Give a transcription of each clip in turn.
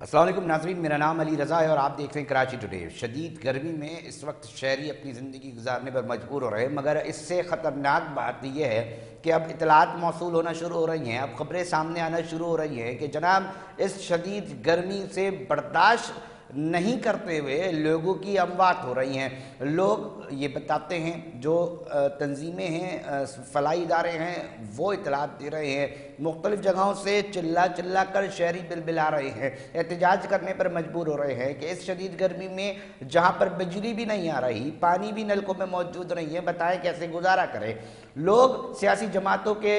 السلام علیکم ناظرین، میرا نام علی رضا ہے اور آپ دیکھ رہے ہیں کراچی ٹوڈے۔ شدید گرمی میں اس وقت شہری اپنی زندگی گزارنے پر مجبور ہو رہے ہیں، مگر اس سے خطرناک بات یہ ہے کہ اب اطلاعات موصول ہونا شروع ہو رہی ہیں، اب خبریں سامنے آنا شروع ہو رہی ہیں کہ جناب اس شدید گرمی سے برداشت نہیں کرتے ہوئے لوگوں کی اموات ہو رہی ہیں۔ لوگ یہ بتاتے ہیں، جو تنظیمیں ہیں، فلاحی ادارے ہیں، وہ اطلاعات دے رہے ہیں، مختلف جگہوں سے چلا کر شہری بلبلا رہے ہیں، احتجاج کرنے پر مجبور ہو رہے ہیں کہ اس شدید گرمی میں جہاں پر بجلی بھی نہیں آ رہی، پانی بھی نلکوں میں موجود نہیں ہے، بتائیں کیسے گزارا کریں۔ لوگ سیاسی جماعتوں کے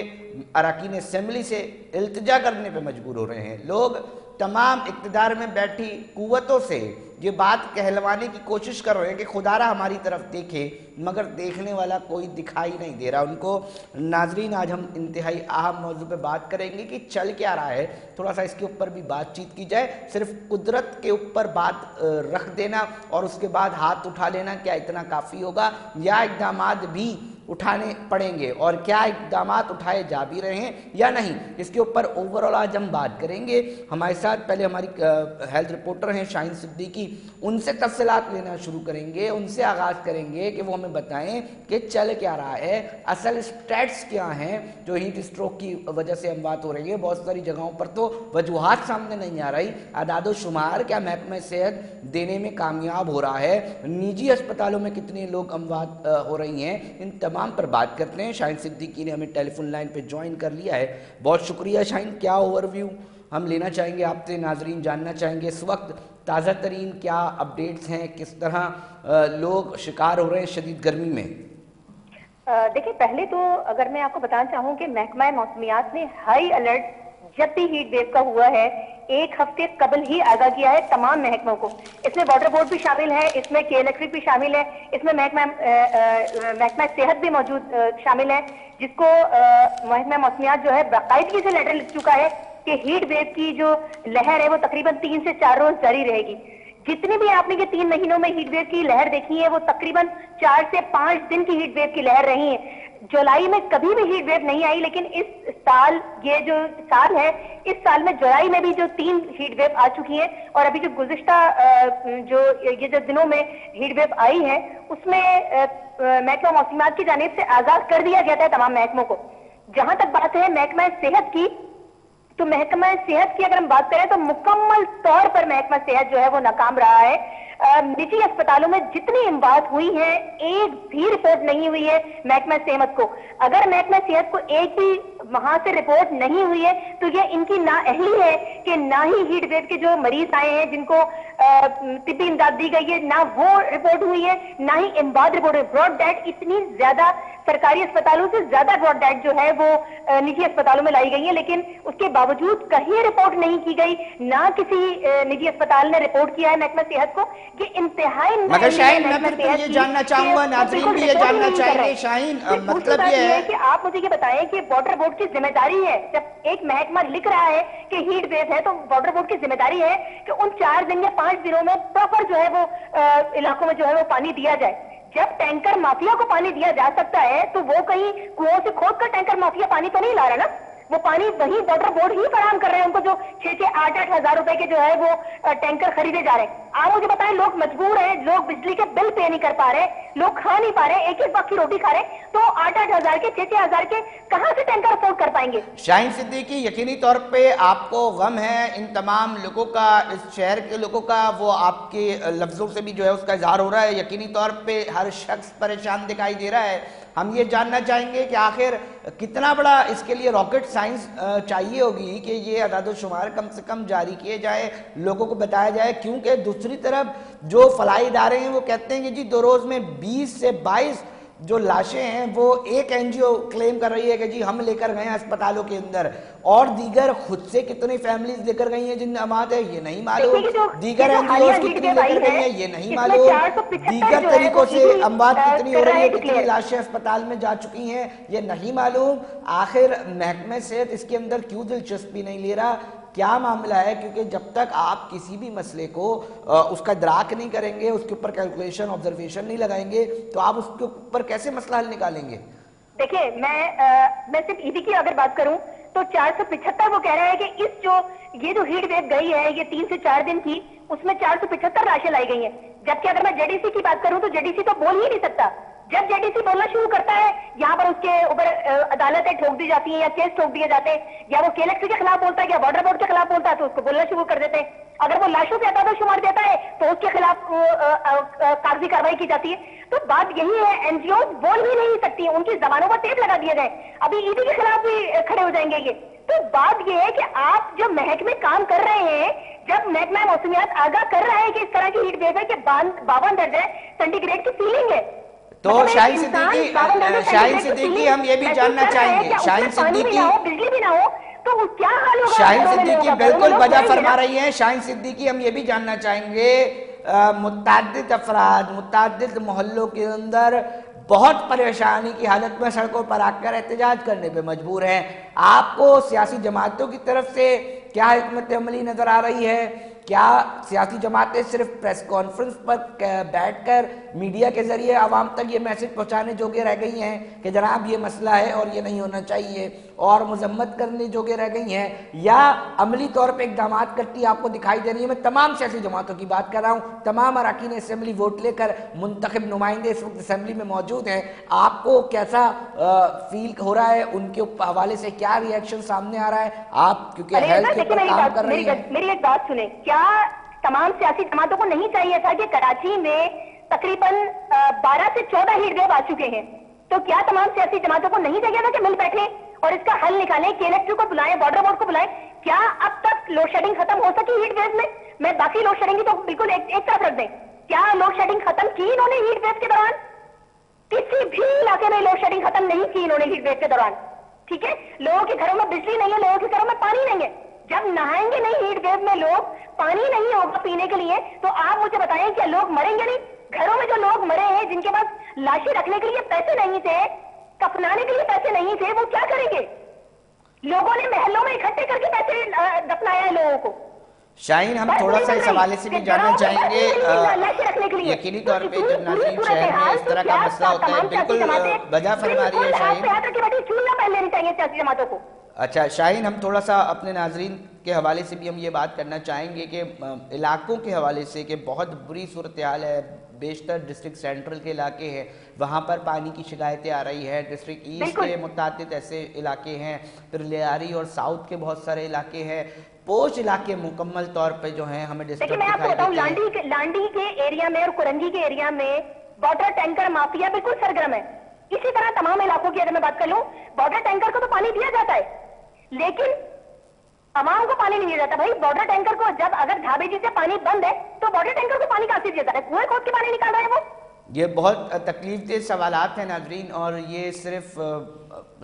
اراکین اسمبلی سے التجا کرنے پہ مجبور ہو رہے ہیں، لوگ تمام اقتدار میں بیٹھی قوتوں سے یہ بات کہلوانے کی کوشش کر رہے ہیں کہ خدا را ہماری طرف دیکھے، مگر دیکھنے والا کوئی دکھائی نہیں دے رہا ان کو۔ ناظرین، آج ہم انتہائی اہم موضوع پہ بات کریں گے کہ چل کیا رہا ہے، تھوڑا سا اس کے اوپر بھی بات چیت کی جائے۔ صرف قدرت کے اوپر بات رکھ دینا اور اس کے بعد ہاتھ اٹھا لینا، کیا اتنا کافی ہوگا یا اقدامات بھی اٹھانے پڑیں گے، اور کیا اقدامات اٹھائے جا بھی رہے ہیں یا نہیں، اس کے اوپر اوورآل آج ہم بات کریں گے۔ ہمارے ساتھ پہلے ہماری ہیلتھ رپورٹر ہیں شاہین صدیقی، ان سے تفصیلات لینا شروع کریں گے، ان سے آغاز کریں گے کہ وہ ہمیں بتائیں کہ چل کیا رہا ہے، اصل اسٹیٹس کیا ہیں جو ہیٹ اسٹروک کی وجہ سے اموات ہو رہی ہے۔ بہت ساری جگہوں پر تو وجوہات سامنے نہیں آ رہی، اعداد و شمار کیا محکمہ صحت دینے میں کامیاب ہو رہا ہے، نجی اسپتالوں میں کتنے لوگ اموات ہو رہی ہیں، ان تمام پر بات کرتے ہیں۔ شاہین صدیقی نے ہمیں ٹیلی فون لائن پہ جوائن کر لیا ہے، بہت شکریہ شاہین۔ کیا اوور ویو ہم لینا چاہیں گے آپ سے، ناظرین جاننا چاہیں گے اس وقت تازہ ترین کیا اپڈیٹس ہیں، کس طرح لوگ شکار ہو رہے ہیں شدید گرمی میں؟ دیکھیں، پہلے تو اگر میں آپ کو بتانا چاہوں کہ محکمہ موسمیات نے ہائی الرٹ جب بھی ہیٹ ویو کا ہوا ہے ایک ہفتے قبل ہی آگاہ کیا ہے تمام محکموں کو۔ اس میں واٹر بورڈ بھی شامل ہے، اس میں کے الیکٹرک بھی شامل ہے، اس میں محکمہ صحت بھی موجود شامل ہے، جس کو محکمہ موسمیات جو ہے باقاعدگی سے لیٹر لکھ چکا ہے کہ ہیٹ ویو کی جو لہر ہے وہ تقریباً 3 سے 4 روز جاری رہے گی۔ جتنی بھی آپ نے یہ 3 مہینوں میں ہیٹ ویو کی لہر دیکھی ہے وہ تقریباً 4 سے 5 دن کی ہیٹ ویو کی لہر رہی ہے۔ جولائی میں کبھی بھی ہیٹ ویو نہیں آئی، لیکن اس سال یہ جو سال ہے، اس سال میں جولائی میں بھی جو 3 ہیٹ ویو آ چکی ہیں، اور ابھی جو گزشتہ جو دنوں میں ہیٹ ویو آئی ہے اس میں محکمہ موسمیات کی جانب سے آگاہ کر دیا گیا تھا تمام محکموں کو۔ جہاں تک بات ہے محکمہ صحت کی، تو محکمہ صحت کی اگر ہم بات کریں تو مکمل طور پر محکمہ صحت جو ہے وہ ناکام رہا ہے۔ نجی اسپتالوں میں جتنی اموات ہوئی ہیں ایک بھی رپورٹ نہیں ہوئی ہے محکمہ صحت کو۔ اگر محکمہ صحت کو ایک بھی وہاں سے رپورٹ نہیں ہوئی ہے تو یہ ان کی نااہلی ہے کہ نہ ہی ہیٹ ویو کے جو مریض آئے ہیں جن کو طبی امداد دی گئی ہے نہ وہ رپورٹ ہوئی ہے، نہ ہی امداد رپورٹ ہوئی۔ براڈ ڈیتھ اتنی زیادہ سرکاری اسپتالوں سے زیادہ براڈ ڈیتھ جو ہے وہ نجی اسپتالوں میں لائی گئی ہے، لیکن اس کے باوجود کہیں رپورٹ نہیں کی گئی، نہ کسی نجی اسپتال نے رپورٹ کیا ہے محکمہ صحت کو۔ یہ انتہائی مگر شاہین، میں پھر یہ جاننا چاہوں گا، ناظرین بھی یہ جاننا چاہیں گے شاہین، مطلب یہ ہے کہ آپ مجھے یہ بتائیں کہ واٹر بورڈ کی ذمہ داری ہے، جب ایک محکمہ لکھ رہا ہے کہ ہیٹ ویو ہے تو واٹر بورڈ کی ذمہ داری ہے کہ ان 4 دن یا 5 دنوں میں پراپر جو ہے وہ علاقوں میں جو ہے وہ پانی دیا جائے۔ جب ٹینکر مافیا کو پانی دیا جا سکتا ہے تو وہ کہیں کنویں سے کھود کر ٹینکر مافیا پانی تو نہیں لا رہا نا، وہ پانی وہی واٹر بورڈ ہی فراہم کر رہے ہیں ان کو، جو 6-8 ہزار روپے کے جو ہے وہ ٹینکر خریدے جا رہے ہیں۔ آپ مجھے بتائیں، لوگ مجبور ہیں، لوگ بجلی کے بل پے نہیں کر پا رہے، لوگ کھا نہیں پا رہے، ایک وقت کی روٹی کھا رہے، تو 8-8 ہزار کے 6-6 ہزار کے کہاں سے ٹینکر افورڈ کر پائیں گے؟ شاہین صدیقی، یقینی طور پہ آپ کو غم ہے ان تمام لوگوں کا، اس شہر کے لوگوں کا، وہ آپ کے لفظوں سے بھی جو ہے اس کا اظہار ہو رہا ہے، یقینی طور پہ ہر شخص پریشان دکھائی دے رہا ہے۔ ہم یہ جاننا چاہیں گے کہ آخر کتنا بڑا اس کے لیے راکٹ سائنس چاہیے ہوگی کہ یہ اعداد و شمار کم سے کم جاری کیے جائے، لوگوں کو بتایا جائے، کیونکہ دوسری طرف جو فلاحی ادارے ہیں وہ کہتے ہیں کہ جی 2 روز میں 20 سے 22 جو لاشیں ہیں وہ ایک این جی او کلیم کر رہی ہے کہ جی ہم لے کر گئے ہیں اسپتالوں کے اندر، اور دیگر خود سے کتنی فیملیز لے کر گئی ہیں جن اموات ہے یہ نہیں معلوم، دیگر این جی اوز کتنی لے کر گئی ہیں یہ نہیں معلوم، دیگر طریقوں سے اموات کتنی ہو رہی ہے، کتنی لاشیں اسپتال میں جا چکی ہیں یہ نہیں معلوم۔ آخر محکمہ صحت اس کے اندر کیوں دلچسپی نہیں لے رہا، کیا معاملہ ہے؟ کیونکہ جب تک آپ کسی بھی مسئلے کو اس کا ادراک نہیں کریں گے، اس کے اوپر کیلکولیشن آبزرویشن نہیں لگائیں گے تو آپ اس کے اوپر کیسے مسئلہ حل نکالیں گے؟ دیکھیں، میں صرف ایڈی کی اگر بات کروں تو 475 وہ کہہ رہے ہیں کہ اس جو یہ جو ہیٹ ویو گئی ہے یہ 3 سے 4 دن کی، اس میں 475 لاشیں لائی گئی ہیں. جبکہ اگر میں جے ڈی سی کی بات کروں تو جے ڈی سی تو بول ہی نہیں سکتا. جب جے ڈی سی بولنا شروع کرتا ہے یہاں پر اس کے اوپر عدالتیں ٹھوک دی جاتی ہیں یا کیس ٹھوک دیے جاتے ہیں، یا وہ کیلیکٹری کے خلاف بولتا ہے یا بارڈر بورڈ کے خلاف بولتا ہے تو اس کو بولنا شروع کر دیتے ہیں. اگر وہ لاشوں سے اعداد و شمار دیتا ہے تو اس کے خلاف کاغذی کاروائی کی جاتی ہے. تو بات یہی ہے، این جی اوز بول ہی نہیں سکتی، ان کی زبانوں پر ٹیپ لگا دیا جائے. ابھی ای ڈی کے خلاف بھی کھڑے ہو جائیں گے یہ. تو بات یہ ہے کہ آپ جو محکمے کام کر رہے ہیں، جب محکمہ موسمیات آگاہ کر رہا ہے کہ اس طرح کی ہیٹ ویو ہے کہ 52 درجہ سینٹی گریڈ کی سیلنگ ہے، تو شاہین صدیقی ہم یہ بھی جاننا چاہیں گے، شاہین صدیقی بجلی بھی نہ ہو تو کیا حال ہوگا؟ شاہین صدیقی بالکل وجہ فرما رہی ہیں. شاہین صدیقی ہم یہ بھی جاننا چاہیں گے، متعدد افراد متعدد محلوں کے اندر بہت پریشانی کی حالت میں سڑکوں پر آ کر احتجاج کرنے پہ مجبور ہیں. آپ کو سیاسی جماعتوں کی طرف سے کیا حکمت عملی نظر آ رہی ہے؟ کیا سیاسی جماعتیں صرف پریس کانفرنس پر بیٹھ کر میڈیا کے ذریعے عوام تک یہ میسج پہنچانے جوگے رہ گئی ہیں کہ جناب یہ مسئلہ ہے اور یہ نہیں ہونا چاہیے، اور مذمت کرنے جوگے رہ گئی ہیں، یا عملی طور پہ اقدامات کرتی آپ کو دکھائی دے رہی ہے؟ میں تمام سیاسی جماعتوں کی بات کر رہا ہوں، تمام اراکین اسمبلی ووٹ لے کر منتخب نمائندے اس وقت اسمبلی میں موجود ہیں. آپ کو کیسا فیل ہو رہا ہے؟ ان کے حوالے سے کیا ری ایکشن سامنے آ رہا ہے؟ آپ کیونکہ ہیلتھ کے اوپر کام کر رہی ہیں. میری ایک بات سنیں، کیا تمام سیاسی جماعتوں کو نہیں چاہیے تھا کہ کراچی میں تقریباً 12 سے 14 ہیٹ ویو آ چکے ہیں، تو کیا تمام سیاسی جماعتوں کو نہیں چاہیے تھا کہ مل بیٹھیں اور اس کا حل نکالیں، کیلیکٹری کو بلائیں، بارڈر بورڈ کو بلائیں؟ کیا اب تک لوڈ شیڈنگ ختم ہو سکی ہیٹ ویو میں؟ میں باقی لوڈ شیڈنگ کی تو بالکل ایک طرف رکھ دیں، کیا لوڈ شیڈنگ ختم کی انہوں نے ہیٹ ویو کے دوران؟ کسی بھی علاقے میں لوڈ شیڈنگ ختم نہیں کی انہوں نے ہیٹ ویو کے دوران. ٹھیک ہے، لوگوں کے گھروں میں بجلی نہیں ہے، لوگوں کے گھروں میں پانی نہیں ہے. جب نہائیں گے نہیں ہیٹ ویو میں لوگ، پانی نہیں ہوگا پینے کے لیے، تو آپ مجھے بتائیں کیا لوگ مریں گے نہیں؟ گھروں میں جو لوگ مرے ہیں، جن کے پاس لاشیں رکھنے کے لیے پیسے نہیں تھے، کفنانے کے لیے پیسے نہیں تھے، وہ کیا کریں گے؟ لوگوں نے محلوں میں اکٹھے کر کے پیسے دفنایا ہے لوگوں کو. شاہین ہم تھوڑا سا اس حوالے سے بھی جاننا چاہیں گے، یقینی طور پہ جب ناظرین شہر میں اس طرح کا مسئلہ ہوتا ہے، بالکل وجہ فرما رہی ہے شاہین. اچھا شاہین، ہم تھوڑا سا اپنے ناظرین کے حوالے سے بھی ہم یہ بات کرنا چاہیں گے کہ علاقوں کے حوالے سے کہ بہت بری صورتحال ہے. بیشتر ڈسٹرکٹ سینٹرل کے علاقے ہیں، وہاں پر پانی کی شکایتیں آ رہی ہے. ڈسٹرکٹ ایسٹ کے متعدد ایسے علاقے ہیں، پھر لیاری اور ساؤتھ کے بہت سارے علاقے ہیں. پوش علاقے مکمل طور پہ جو ہیں ہمیں ڈسٹرکٹ دکھائی دیتے ہیں. لانڈی کے ایریا میں اور کرنجی کے ایریا میں واٹر ٹینکر مافیا بالکل سرگرم ہے. اسی طرح تمام علاقوں کی اگر میں بات کر لوں، واٹر ٹینکر کو تو پانی دیا جاتا ہے لیکن عوام کو پانی نہیں دیا جاتا. بھائی واٹر ٹینکر کو جب اگر ڈھابے جی سے پانی بند ہے تو واٹر ٹینکر کو پانی کہاں سے دیا جاتا ہے؟ کنویں کھود کے پانی نکال رہے ہیں وہ. یہ بہت تکلیف دہ سوالات ہیں ناظرین، اور یہ صرف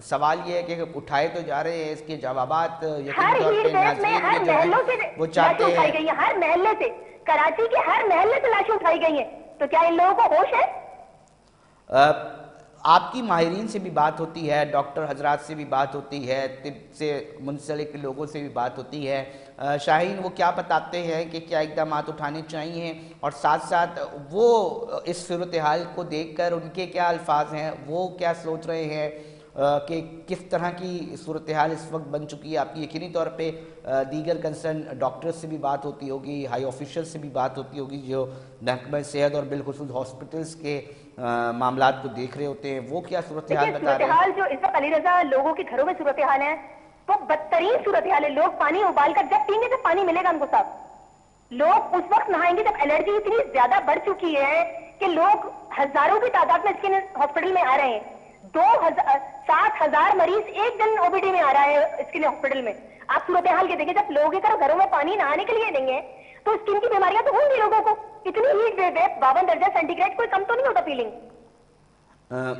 سوال یہ ہے کہ اٹھائے تو جا رہے ہیں، اس کے جوابات یقینی طور پہ ناظرین بھی جو ہیں وہ چاہتے ہیں. ہر محلے سے، کراچی کے ہر محلے سے لاشیں اٹھائی گئی ہیں، تو کیا ان لوگوں کو ہوش ہے؟ آپ کی ماہرین سے بھی بات ہوتی ہے، ڈاکٹر حضرات سے بھی بات ہوتی ہے، طب سے منسلک لوگوں سے بھی بات ہوتی ہے. شاہین وہ کیا بتاتے ہیں کہ کیا اقدامات اٹھانے چاہیے، اور ساتھ ساتھ وہ اس صورتحال کو دیکھ کر ان کے کیا الفاظ ہیں، وہ کیا سوچ رہے ہیں کہ کس طرح کی صورتحال اس وقت بن چکی ہے؟ آپ کی یقینی طور پہ دیگر کنسرن ڈاکٹرز سے بھی بات ہوتی ہوگی، ہائی آفیشل سے بھی بات ہوتی ہوگی جو محکمہ صحت اور بالخصوص ہاسپٹلز کے معاملات کو دیکھ رہے ہوتے ہیں. وہ کیا صورتحال بتا رہے ہیں؟ صورتحال جو اس وقت علی رضا لوگوں کے گھروں میں صورتحال ہے وہ بدترین صورتحال ہے. لوگ پانی ابال کر جب پئیں گے تو پانی ملے گا ان کو صاف. لوگ اس وقت نہائیں گے جب الرجی اتنی زیادہ بڑھ چکی ہے کہ لوگ ہزاروں کی تعداد میں اسکن ہاسپٹل میں آ رہے ہیں. 7,000 مریض ایک دن او بی ڈی میں آ رہا ہے اسکن ہاسپٹل میں. آپ صورتحال کے دیکھیں، جب لوگوں کی طرف گھروں میں پانی نہانے کے لیے دیں گے تو اسکن کی بیماریاں تو ہوں گی لوگوں کو. اتنی ہیٹ ویو ہے، 52 درجہ سینٹی گریڈ، کوئی کم تو نہیں ہوتا فیلنگ.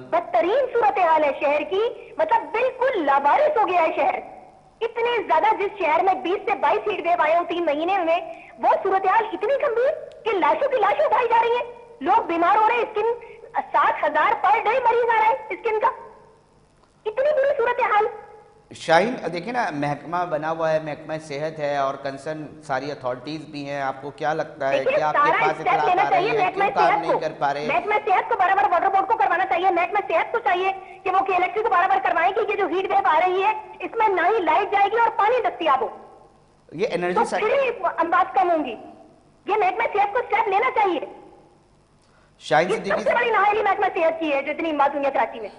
بدترین صورتحال ہے شہر کی، مطلب بالکل لاوارث ہو گیا ہے شہر. اتنے زیادہ جس شہر میں 20 سے 22 ہیٹ ویو آئے ہوں 3 مہینے میں، وہ صورتحال اتنی گمبھیر کہ لاشوں کی لاشیں اٹھائی جا رہی ہیں، لوگ بیمار ہو رہے ہیں. اسکن 60,000 پر ڈے مریض آ رہا ہے اسکن کا. اتنی بری صورتحال. شاہین دیکھیں نا، محکمہ بنا ہوا ہے، محکمہ صحت ہے اور کنسرن ساری اتھارٹیز بھی ہیں، آپ کو کیا لگتا ہے دیکھیے کہ آپ کے سارا پاس اسٹیپ اطلاعات لینا آ چاہیے رہی ہیں، محکمہ کیوں کام صحت نہیں کو، کر پا رہے؟ محکمہ صحت کو بار بار واٹر بورڈ کو کروانا چاہیے، محکمہ صحت کو چاہیے کہ وہ کی الیکٹرک کو بار بار کروائیں کہ یہ جو ہیٹ ویو آ رہی ہے اس میں نہ ہی لائٹ جائے گی اور پانی دستیاب ہو، یہ انرجی تو پھر ہی اموات کم ہوں گی. یہ محکمہ صحت کو اسٹیپ لینا چاہیے. شاہین یہ سب صدیقی سے بڑی نااہلی محکمہ صحت کی ہے جو اتنی اموات ہوئی ہے کراچی میں.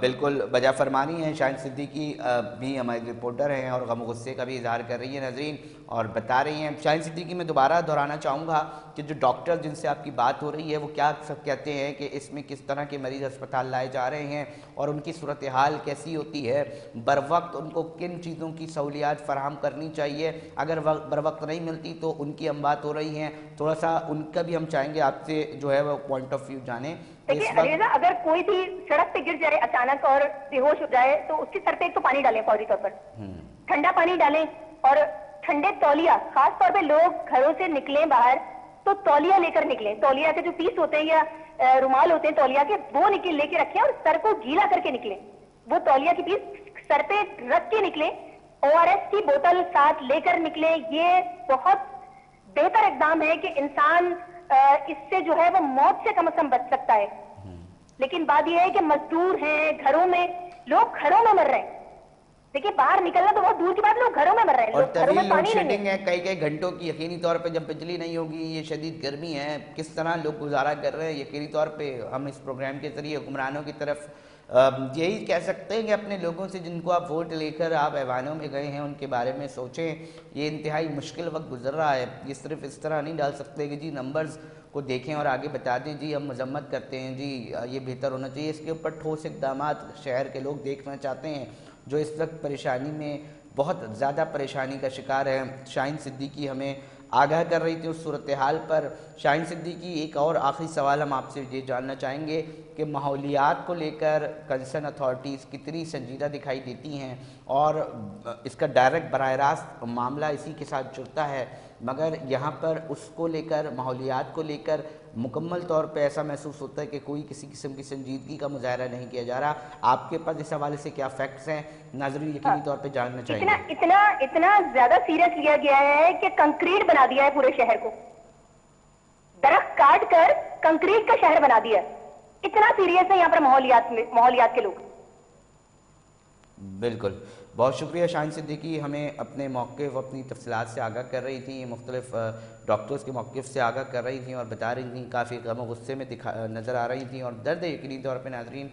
بالکل بجا فرمانی ہے. شاہین صدیقی بھی ہماری رپورٹر ہیں اور غم و غصے کا بھی اظہار کر رہی ہیں ناظرین، اور بتا رہی ہیں. شاہین صدیقی میں دوبارہ دہرانا چاہوں گا کہ جو ڈاکٹر جن سے آپ کی بات ہو رہی ہے وہ کیا سب کہتے ہیں کہ اس میں کس طرح کے مریض اسپتال لائے جا رہے ہیں اور ان کی صورتحال کیسی ہوتی ہے، بر وقت ان کو کن چیزوں کی سہولیات فراہم کرنی چاہیے، اگر بر وقت نہیں ملتی تو ان کی ہم بات ہو رہی ہیں. تھوڑا سا ان کا بھی ہم چاہیں گے آپ سے جو ہے وہ پوائنٹ آف ویو جانیں. دیکھیے علیزہ، اگر کوئی بھی سڑک پہ گر جائے اچانک اور بے ہوش ہو جائے تو اس کے سر پہ ایک تو پانی ڈالیں فوری طور پر، ٹھنڈا پانی ڈالیں، اور ٹھنڈے تولیہ، خاص طور پہ لوگ گھروں سے نکلیں باہر تو تولیہ لے کر نکلیں. تولیہ کے جو پیس ہوتے ہیں یا رومال ہوتے ہیں تولیہ کے، وہ لے کے رکھیں اور سر کو گیلا کر کے نکلیں. وہ تولیہ کی پیس سر پہ رکھ کے نکلیں. ORS کی بوتل ساتھ لے کر نکلیں. یہ بہت بہتر اقدام ہے کہ انسان اس سے جو ہے وہ موت سے کم از کم بچ سکتا ہے. لیکن بات یہ ہے کہ مزدور ہیں گھروں میں، لوگ گھروں میں مر رہے ہیں. دیکھیے باہر نکلنا تو بہت دور کی بات، لوگ گھروں میں مر رہے ہیں، اور لوگ گھروں میں طویل لوڈ پانی نہیں شیڈنگ ہے. ہے کئی گھنٹوں کی. یقینی طور پہ جب بجلی نہیں ہوگی، یہ شدید گرمی ہے، کس طرح لوگ گزارا کر رہے ہیں. یقینی طور پہ ہم اس پروگرام کے ذریعے حکمرانوں کی طرف یہی کہہ سکتے ہیں کہ اپنے لوگوں سے جن کو آپ ووٹ لے کر آپ ایوانوں میں گئے ہیں ان کے بارے میں سوچیں. یہ انتہائی مشکل وقت گزر رہا ہے. یہ صرف اس طرح نہیں ڈال سکتے کہ جی نمبرز کو دیکھیں اور آگے بتا دیں جی ہم مذمت کرتے ہیں، جی یہ بہتر ہونا چاہیے. اس کے اوپر ٹھوس اقدامات شہر کے لوگ دیکھنا چاہتے ہیں جو اس وقت پریشانی میں، بہت زیادہ پریشانی کا شکار ہے. شاہین صدیقی ہمیں آگاہ کر رہی تھی اس صورتحال پر. شاہین صدیقی، ایک اور آخری سوال ہم آپ سے یہ جاننا چاہیں گے کہ ماحولیات کو لے کر کنسرن اتھارٹیز کتنی سنجیدہ دکھائی دیتی ہیں، اور اس کا ڈائریکٹ براہ راست معاملہ اسی کے ساتھ جڑتا ہے، مگر یہاں پر اس کو لے کر، ماحولیات کو لے کر مکمل طور پہ ایسا محسوس ہوتا ہے کہ کوئی کسی قسم کی سنجیدگی کا مظاہرہ نہیں کیا جا رہا. آپ کے پاس اس حوالے سے کیا فیکٹس ہیں؟ ناظرین یقینی طور پہ جاننا چاہیں گے. اتنا زیادہ سیریس لیا گیا ہے کہ کنکریٹ بنا دیا ہے پورے شہر کو، درخت کاٹ کر کنکریٹ کا شہر بنا دیا ہے. اتنا سیریس ہے یہاں پر ماحولیات کے لوگ. بالکل. بہت شکریہ شاہین صدیقی، ہمیں اپنے موقف، اپنی تفصیلات سے آگاہ کر رہی تھیں، مختلف ڈاکٹرز کے موقف سے آگاہ کر رہی تھیں اور بتا رہی تھیں، کافی غم و غصے میں نظر آ رہی تھیں. اور درد ہے یقینی طور پہ ناظرین،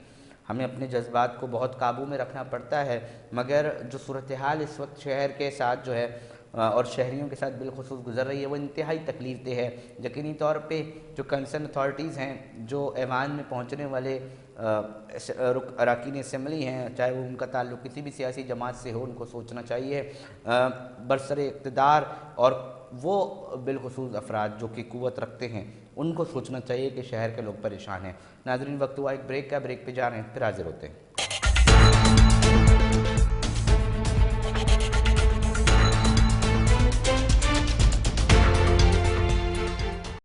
ہمیں اپنے جذبات کو بہت قابو میں رکھنا پڑتا ہے، مگر جو صورتحال اس وقت شہر کے ساتھ جو ہے اور شہریوں کے ساتھ بالخصوص گزر رہی ہے وہ انتہائی تکلیف دہ ہے. یقینی طور پہ جو کنسرن اتھارٹیز ہیں، جو ایوان میں پہنچنے والے اراکین اسمبلی ہیں، چاہے وہ ان کا تعلق کسی بھی سیاسی جماعت سے ہو، ان کو سوچنا چاہیے. برسر اقتدار اور وہ بالخصوص افراد جو کہ قوت رکھتے ہیں ان کو سوچنا چاہیے کہ شہر کے لوگ پریشان ہیں. ناظرین وقت ہوا ایک بریک کا، بریک پہ جا رہے ہیں، پھر حاضر ہوتے ہیں.